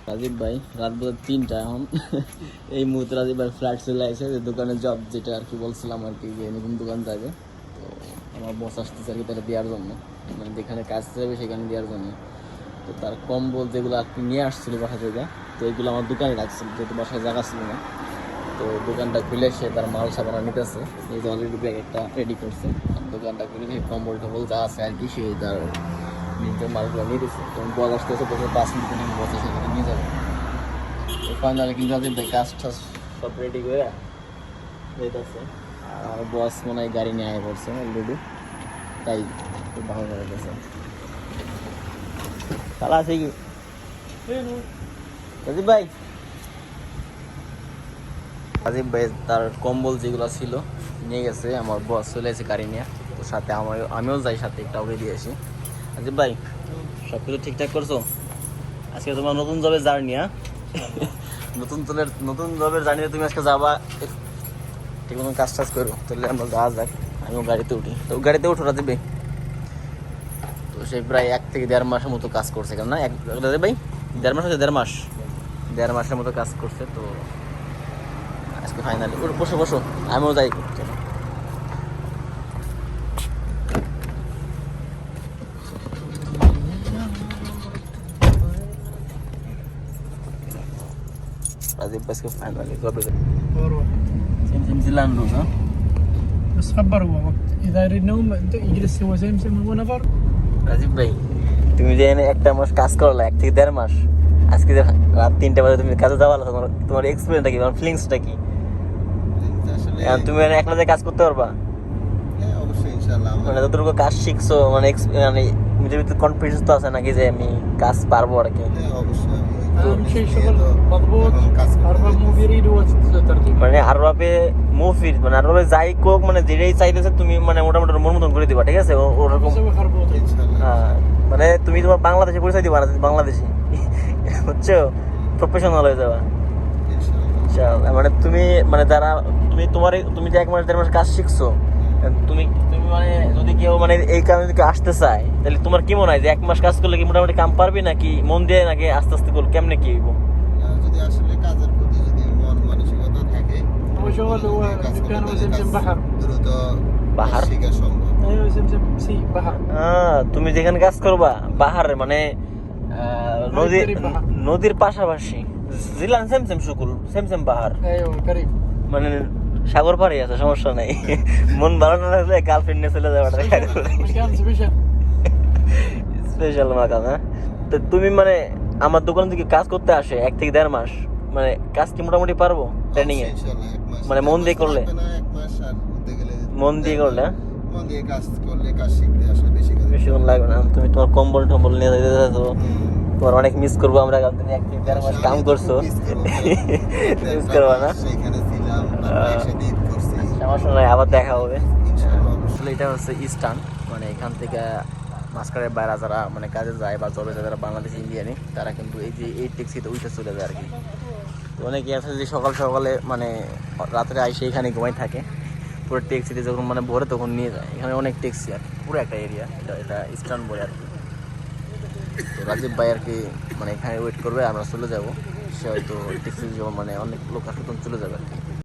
রাজীব ভাই রাত বোধ 3টা এখন এই মুহূর্তে রাজীব ভাই ফ্ল্যাট চলে আসে যে দোকানের জব যেটা আর কি বলছিলাম আর কি যে নতুন দোকান থাকে। তো আমার বস আসতেছে আর কি তারা দেওয়ার জন্য, মানে যেখানে কাজ যাবে সেখানে দেওয়ার জন্য। তো তার কম্বল যেগুলো আর কি নিয়ে আসছিল বাসা থেকে, তো এগুলো আমার দোকানে রাখছিল যেহেতু বাসায় জায়গা ছিল না। তো দোকানটা খুলে সে তার মাল সাবানা নিতেছে, এই যে অলরেডি ব্যাগ একটা রেডি করছে। দোকানটা খুলে সেই কম্বল টম্বল যা আছে আর কি সে তার নিজের মালগুলো নিয়ে দিচ্ছে। তখন বল আসতেছে, বসে 5 মিনিট বসে সেখানে নিয়ে যাবে। ফাইনালি কিন্তু আজকে কাজ টাজ সব রেডি করে যেতেছে। আর বস মনে হয় গাড়ি নিয়ে আয় পড়ছে অলরেডি, তাই খুব ভালো হয়ে গেছে। তাহলে আছে কি রাজীব ভাই? রাজীব ভাই তার কম্বল যেগুলো ছিল নিয়ে গেছে, আমার বস চলে এসে গাড়ি নিয়ে। তো সাথে আমিও যাই, সাথে একটা উড়ে দিয়েছি। রাজীব ভাই সব কিছু ঠিকঠাক করছো? আজকে তোমার নতুন জবের জার্নি, হ্যাঁ? নতুন জবের জার্নিতে তুমি আজকে যাবা, ঠিক মতন কাজ টাজ করো। তাহলে আমরা যাওয়া যাক, আমিও গাড়িতে উঠি। তো গাড়িতে উঠো রাজীব ভাই। তো সে প্রায় 1 থেকে 1.5 মাসের মতো কাজ করছে, কেন না রাজীব ভাই? 1.5 মাস হচ্ছে, 1.5 মাসের মতো কাজ করছে। তো আজকে ফাইনালি বসো বসো, আমিও যাই। راضي بس كيف فاينالي قبل سمسم زلان روز ها بس خبر هو وقت اذا يريد نوم يجلس هو سمسم هو نفر রাজীব ভাই তুমি যে এনে 1 মাস কাজ করলা, 1 থেকে 1.5 মাস, আজকে রাত 3টা বাজে তুমি কাজে যাওয়া, তোমার এক্সপেরিয়েন্সটা কি, তোমার ফিলিংসটা কি? আসলে তুমি একলা যে কাজ করতে পারবা? হ্যাঁ অবশ্যই ইনশাআল্লাহ। মানে যতটুকু কাজ শিখছো, মানে মানে নিজের ভিতরে কনফিডেন্স তো আছে নাকি যে আমি কাজ পারবো আর কি? হ্যাঁ অবশ্যই। اهم شيء شغل مضبوط، ارباب مو بيريد وترتيب মানে আরবে মুফির, মানে আরবে যাই কোক, মানে যেটাই চাইতেছে তুমি মানে মোটামুটি মন মতন করে দিবা, ঠিক আছে? ওরকম نسوي خربوط ইনশাআল্লাহ। হ্যাঁ, মানে তুমি তোমার বাংলাদেশে পরিচয় দিবা না, বাংলাদেশি বুঝছো, প্রফেশনাল হয়ে যাবা ইনশাআল্লাহ। মানে তুমি মানে যারা তুমি যে 1 মাস 1.5 মাস কাজ শিখছো, তুমি মানে যদি কেউ মানে এই কারণে যদি কেউ আসতে চায়, তাহলে তোমার কি মনে হয় যে 1 মাস কাজ করলে কি মোটামুটি কাম পারবি, নাকি মন দিয়ে, নাকি আস্তে আস্তে করলে কেমনে কি হইব? যদি আসলে কাজের প্রতি যদি মন মানসিকতা থাকে, هو شغل هو كان سمسم بحر দ্রুত বাহার শেখা সম্ভব। ايوه سمسم سي بحر তুমি যেখানে কাজ করবা বাহারে, মানে নদীর পাশাপাশি জিলান সেমসেম শুকুল সেমসেম বাহার, ايوه قريب মানে সাগর পাড়ে আছে, সমস্যা নাই। মন ভালো না লাগলে গার্লফ্রেন্ড নিয়ে চলে যাওয়াটা مكان سبيشال স্পেশাল মাকাম। হ্যাঁ, তো তুমি মানে আমার দোকানে থেকে কাজ করতে আসে 1 থেকে 1.5 মাস, মানে কাজ কি মোটামুটি পারবো ট্রেনিং এ? ইনশাআল্লাহ 1 মাস, মানে মন দিয়ে করলে, 1 মাস আর করতে গেলে মন দিয়ে করলে, মন দিয়ে কাজ করলে কাজ শিখতে আসলে বেশিক্ষণ লাগবে না। তুমি তোমার কম্বল টম্বল নিয়ে যেতে চাইছো, তোমার অনেক মিস করবো আমরা, কারণ তুমি 1 থেকে 1.5 মাস কাম করছো, মিস করবো না? সেখানে ছিলাম, একসাথে ঈদ করছি। সমস্যা নাই, আবার দেখা হবে ইনশাআল্লাহ। আসলে এটা হচ্ছে ইস্টার্ন, মানে এখান থেকে মাঝখানের বাইরে যারা মানে কাজে যায় বা জবে যায়, যারা বাংলাদেশ ইন্ডিয়ানি, তারা কিন্তু এই যে এই ট্যাক্সিতে উঠে চলে যায় আর কি। তো অনেকে আছে যে সকাল সকালে মানে রাত্রে আইসে এখানে ঘুমাই থাকে, পুরো ট্যাক্সিতে যখন মানে ভোরে তখন নিয়ে যায়। এখানে অনেক ট্যাক্সি আর কি, পুরো একটা এরিয়া, এটা ইস্টার্ন বলে আর কি। তো রাজীব ভাই আর কি মানে এখানে ওয়েট করবে, আমরা চলে যাবো। সে হয়তো ট্যাক্সি মানে অনেক লোক আসলে চলে যাবে আর কি।